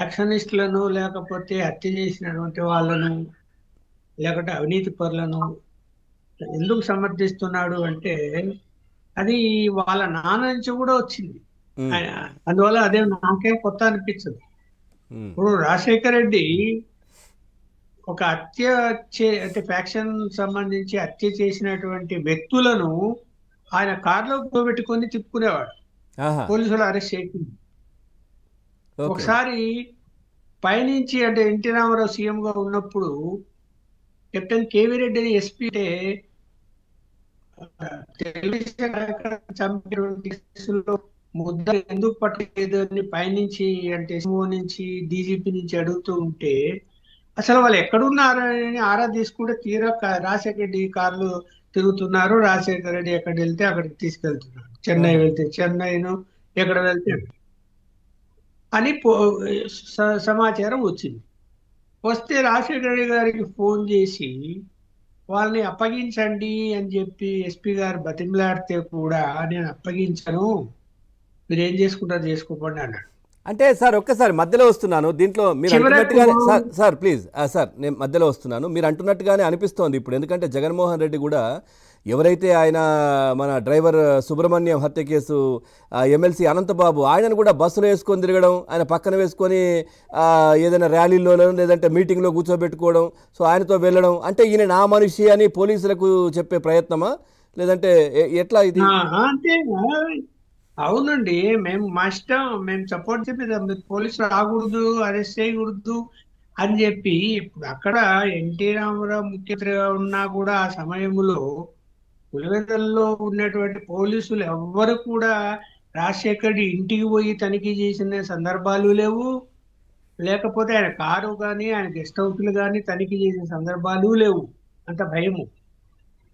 ఫ్యాక్షనిస్టులను లేకపోతే హత్య చేసినటువంటి వాళ్ళను లేకపోతే అవినీతి పరులను ఎందుకు సమర్థిస్తున్నాడు అంటే అది వాళ్ళ నాన్న నుంచి కూడా వచ్చింది. ఉమ్, అందువల్ల అదే నాకేం కొత్త అనిపించదు. ఉమ్, ఇప్పుడు రాజశేఖర రెడ్డి ఒక హత్య అంటే ఫ్యాక్షన్ సంబంధించి హత్య చేసినటువంటి వ్యక్తులను ఆయన కారులో కూర్చోబెట్టుకొని తిప్పుకునేవాడు, ఆహా, పోలీసులు అరెస్ట్ చేయకుండా. ఓకే. ఒకసారి పైనుంచి అంటే ఎన్టీ రామారావు సీఎం గా ఉన్నప్పుడు కెప్టెన్ కేవీ రెడ్డి అని ఎస్పీ అంటే టెలివిజన్ కార్యక్రమం చంపినటువంటి కేసులో ముద్ద ఎందుకు పట్టలేదు అని పైనుంచి అంటే ఎస్ఓ నుంచి డీజీపీ నుంచి అడుగుతూ ఉంటే అసలు వాళ్ళు ఎక్కడున్నారని ఆరా తీసుకుంటే తీరా రాజశేఖర రెడ్డి కార్లు తిరుగుతున్నారు, రాజశేఖర రెడ్డి ఎక్కడ వెళ్తే అక్కడికి తీసుకెళ్తున్నారు, చెన్నై ఆహా, వెళ్తే చెన్నైను, ఎక్కడ వెళ్తే అని సమాచారం వచ్చింది. వస్తే రాజశేఖర రెడ్డి గారికి ఫోన్ చేసి వాళ్ళని అప్పగించండి అని చెప్పి ఎస్పీ గారు బతిమలాడితే కూడా నేను అప్పగించను, మీరు ఏం చేసుకుంటారు చేసుకోకండి అన్నాడు. అంటే సార్ ఒక్కసారి మధ్యలో వస్తున్నాను దీంట్లో, మీరు చివరకు అంటున్నట్టుగానే సార్ సార్ ప్లీజ్ సార్ నేను మధ్యలో వస్తున్నాను, మీరు అంటున్నట్టుగానే అనిపిస్తోంది ఇప్పుడు. ఎందుకంటే జగన్మోహన్ రెడ్డి కూడా ఎవరైతే ఆయన మన డ్రైవర్ సుబ్రహ్మణ్యం హత్య కేసు ఎమ్మెల్సీ అనంతబాబు ఆయనను కూడా బస్సులో వేసుకొని తిరగడం, ఆయన పక్కన వేసుకొని ఏదైనా ర్యాలీలోనో లేదంటే మీటింగ్లో కూర్చోబెట్టుకోవడం, సో ఆయనతో వెళ్ళడం, అంటే ఈయన నా మనిషి అని పోలీసులకు చెప్పే ప్రయత్నమా లేదంటే ఎట్లా ఇది? అంటే అవునండి, మేము మా ఇష్టం, మేము సపోర్ట్ చెప్పి పోలీసులు రాకూడదు, అరెస్ట్ చేయకూడదు అని చెప్పి. ఇప్పుడు అక్కడ ఎన్టీ రామారావు ముఖ్యమంత్రిగా ఉన్నా కూడా ఆ సమయంలో పులివెందులలో ఉన్నటువంటి పోలీసులు ఎవ్వరు కూడా రాజశేఖర్ ఇంటికి పోయి తనిఖీ చేసిన సందర్భాలు లేవు, లేకపోతే ఆయన కారు కానీ ఆయన గెస్ట్ హౌస్లు కానీ తనిఖీ చేసిన సందర్భాలు లేవు. అంత భయము,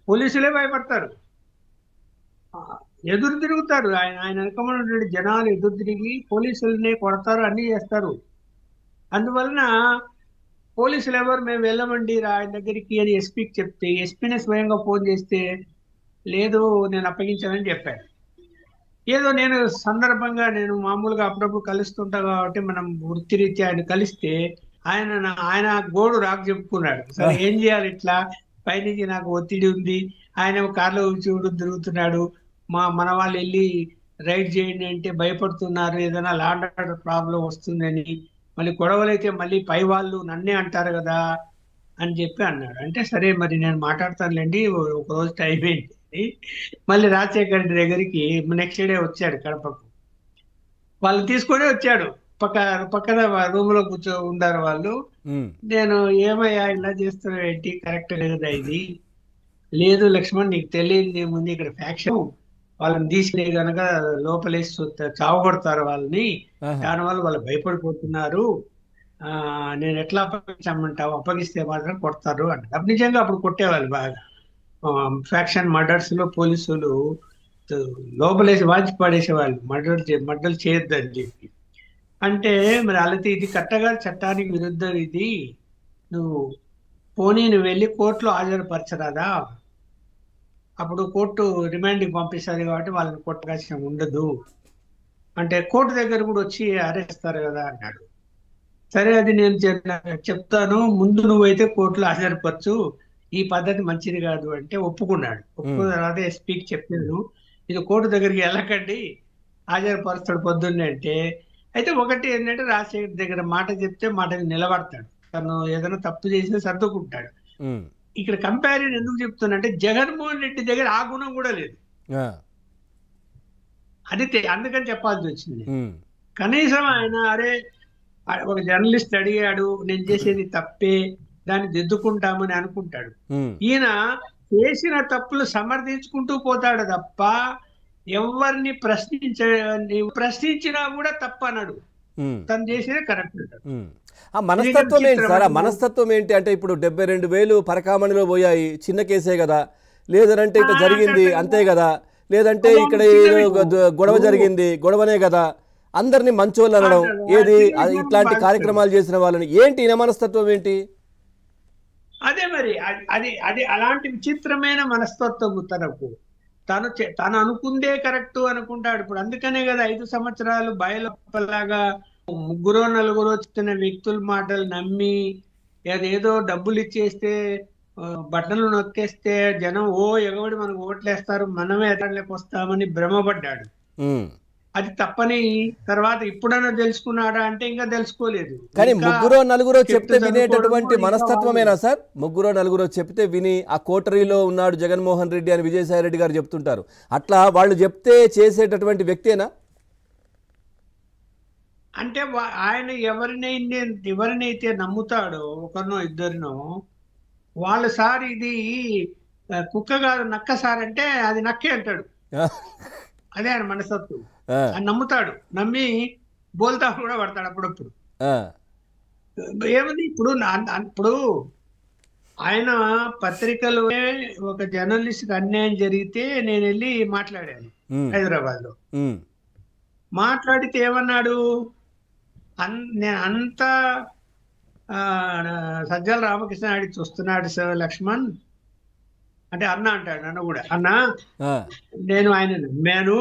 పోలీసులే భయపడతారు, ఆ, ఎదురు తిరుగుతారు. ఆయన ఆయన వెనకమన్నటువంటి జనాలు ఎదురు తిరిగి పోలీసులనే కొడతారు, అన్ని చేస్తారు. అందువలన పోలీసులు ఎవరు మేము వెళ్ళమండి ఆయన దగ్గరికి అని ఎస్పీకి చెప్తే ఎస్పీనే స్వయంగా ఫోన్ చేస్తే లేదు నేను అప్పగించానని చెప్పాడు. ఏదో నేను సందర్భంగా నేను మామూలుగా అప్పుడప్పుడు కలుస్తుంటా కాబట్టి మనం వృత్తిరీత్యా ఆయన కలిస్తే ఆయన గోడు రాకు చెప్పుకున్నాడు. సరే ఏం చేయాలి, ఇట్లా పైనుంచి నాకు ఒత్తిడి ఉంది, ఆయన కార్లో చూడు తిరుగుతున్నాడు, మన వాళ్ళు వెళ్ళి రైడ్ చేయండి అంటే భయపడుతున్నారు, ఏదైనా లాండ్ ఆర్డర్ ప్రాబ్లం వస్తుందని, మళ్ళీ గొడవలైతే మళ్ళీ పై వాళ్ళు నన్నే అంటారు కదా అని చెప్పి అన్నాడు. అంటే సరే మరి నేను మాట్లాడతానులేండి, ఒక రోజు టైం అయింది. మళ్ళీ రాజశేఖర్ రెడ్డి దగ్గరికి నెక్స్ట్ డే వచ్చాడు కడపకు, వాళ్ళు తీసుకొని వచ్చాడు. పక్కన రూమ్ లో కూర్చో ఉండారు వాళ్ళు. ఉమ్, నేను ఏమయ్యా ఇలా చేస్తున్నావు ఏంటి, కరెక్ట్ లేదా ఇది, లేదు లక్ష్మణ్ నీకు తెలియదు ఏముంది, ఇక్కడ ఫ్యాక్షన్ వాళ్ళని తీసుకుని కనుక లోపలేసి చావగొడతారు వాళ్ళని, ఆహా, దానివల్ల వాళ్ళు భయపడిపోతున్నారు, ఆ నేను ఎట్లా అప్పగించమంటావు, అప్పగిస్తే మాత్రం కొడతారు అంటారు. నిజంగా అప్పుడు కొట్టేవాళ్ళు బాగా. ఫ్యాక్షన్ మర్డర్స్ లో పోలీసులు లోపలేసి వాచి పడేసేవాళ్ళు, మర్డర్లు చేయొద్దని చెప్పి. అంటే మరి అలాగే ఇది కరెక్ట్గా చట్టానికి విరుద్ధం ఇది, నువ్వు పోనీ నువ్వు వెళ్ళి కోర్టులో హాజరుపరచరాదా, అప్పుడు కోర్టు రిమాండ్కి పంపిస్తుంది కాబట్టి వాళ్ళని కొట్టగాల్సిన ఉండదు అంటే కోర్టు దగ్గర కూడా వచ్చి అరెస్తారు కదా అన్నాడు. సరే అది నేను చెప్తాను, ముందు నువ్వైతే కోర్టులో హాజరుపరచు, ఈ పద్ధతి మంచిది కాదు అంటే ఒప్పుకున్నాడు. ఒప్పుకున్న ఉమ్, తర్వాత ఎస్పీకి చెప్పాను ఇది కోర్టు దగ్గరికి వెళ్ళకండి, హాజరుపరుస్తాడు పొద్దున్నే అంటే. అయితే ఒకటి ఏంటంటే రాజశేఖర్ దగ్గర మాట చెప్తే మాటని నిలబడతాడు, తను ఏదైనా తప్పు చేసినా సర్దుకుంటాడు. ఉమ్, ఇక్కడ కంపారిజన్ ఎందుకు చెప్తున్నా అంటే జగన్మోహన్ రెడ్డి దగ్గర ఆ గుణం కూడా లేదు, ఆ, అది అందుకని చెప్పాల్సి వచ్చింది. ఉమ్, కనీసం ఆయన అరే ఒక జర్నలిస్ట్ అడిగాడు నేను చేసేది తప్పే, దాన్ని దిద్దుకుంటామని అనుకుంటాడు. ఉమ్, ఈయన చేసిన తప్పులు సమర్థించుకుంటూ పోతాడు తప్ప ఎవరిని ప్రశ్నించినా కూడా తప్పు అన్నాడు, ఉమ్, తను చేసేదే కరెక్ట్ అంటాడు. ఉమ్. ఆ ఇది ఇక్కడ మనస్తత్వం ఏంటి చిత్రం సార్? ఆ అంటే మనస్తత్వం ఏంటి అంటే ఇప్పుడు 72,000 పరకామణిలో పోయాయి, చిన్న కేసే కదా, లేదంటే ఇట్లా జరిగింది అంతే కదా, లేదంటే ఇక్కడ ఏదో గొడవ జరిగింది గొడవనే కదా, అందరినీ మంచోళ్ళు అనడం ఏది, ఇట్లాంటి కార్యక్రమాలు చేసిన వాళ్ళని ఏంటి, ఈయన మనస్తత్వం ఏంటి? అదే మరి అది అది అలాంటి విచిత్రమైన మనస్తత్వం తనకు. తను అనుకుందే కరెక్ట్ అనుకుంటాడు. ఇప్పుడు అందుకనే కదా 5 సంవత్సరాలు బయలులాగా ముగ్గురో నలుగురో వచ్చిన వ్యక్తుల మాటలు నమ్మి అదేదో డబ్బులు ఇచ్చేస్తే ఆ, బట్టలు నొక్కేస్తే జనం ఎగబడి మనకు ఓట్లేస్తారు, మనమే అతనిలోకి వస్తామని భ్రమపడ్డాడు. ఉమ్. అది తప్పని తర్వాత ఇప్పుడన్నా తెలుసుకున్నాడా అంటే ఇంకా తెలుసుకోలేదు. కానీ ఇంకా ముగ్గురో నలుగురో చెప్తే చెప్తూ వినేటటువంటి చదువుకోవడం ఇంకా మనస్తత్వమేనా సార్? ముగ్గురో నలుగురో చెప్తే విని ఆ కోటరీలో ఉన్నాడు జగన్మోహన్ రెడ్డి అని విజయసాయి రెడ్డి గారు చెప్తుంటారు. అట్లా వాళ్ళు చెప్తే చేసేటటువంటి వ్యక్తేనా? అంటే ఆయన ఎవరినైతే నమ్ముతాడో ఒకరినో ఇద్దరినో, వాళ్ళు సార్ ఇది కుక్క కాదు నక్క సార్ అంటే అది నక్కే అంటాడు. ఆ, అదే ఆయన మనస్తత్వం. ఆ, ఆయన నమ్ముతాడు, నమ్మి బోల్తా కూడా పడతాడు అప్పుడప్పుడు. ఆ, ఏమని ఇప్పుడు ఇప్పుడు ఆయన పత్రికలో ఒక జర్నలిస్ట్ కి అన్యాయం జరిగితే నేను వెళ్ళి మాట్లాడాను ఉమ్, హైదరాబాద్ లో. ఉమ్, మాట్లాడితే ఏమన్నాడు, నేను అంతా ఆ, సజ్జల రామకృష్ణ అడిగి చూస్తున్నాడు సార్ లక్ష్మణ్ అంటే అన్న అంటాడు. నన్ను కూడా అన్న ఆ, నేను ఆయన నమ్మాను,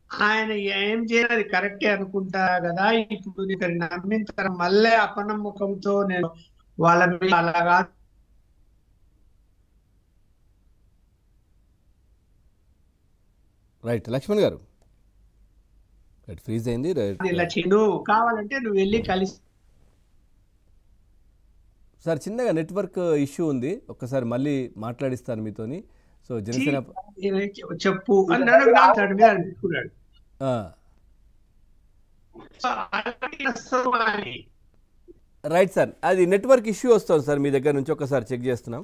ఆయన ఏం చేయాలి కరెక్టే అనుకుంటా కదా, ఇప్పుడు ఇక్కడ నమ్మిన తర్వాత మళ్ళీ అపనమ్మకంతో నేను వాళ్ళ మీద అలాగా రైట్ లక్ష్మణ్ గారు. రైట్ ఫ్రీజ్ అయింది. రైట్ ఇలా చేయను, కావాలంటే నువ్వు వెళ్ళి కలిసి సార్ చిన్నగా నెట్వర్క్ ఇష్యూ ఉంది, ఒక్కసారి మళ్ళీ మాట్లాడిస్తాను మీతోని. సో జనసేన చెప్పు అని నన్ను నాడు మీద అనుకున్నాడు. ఆ, సో అలాంటి అసలు అని రైట్ సార్, అది నెట్వర్క్ ఇష్యూ వస్తుంది సార్ మీ దగ్గర నుంచి, ఒక్కసారి చెక్ చేస్తున్నాం.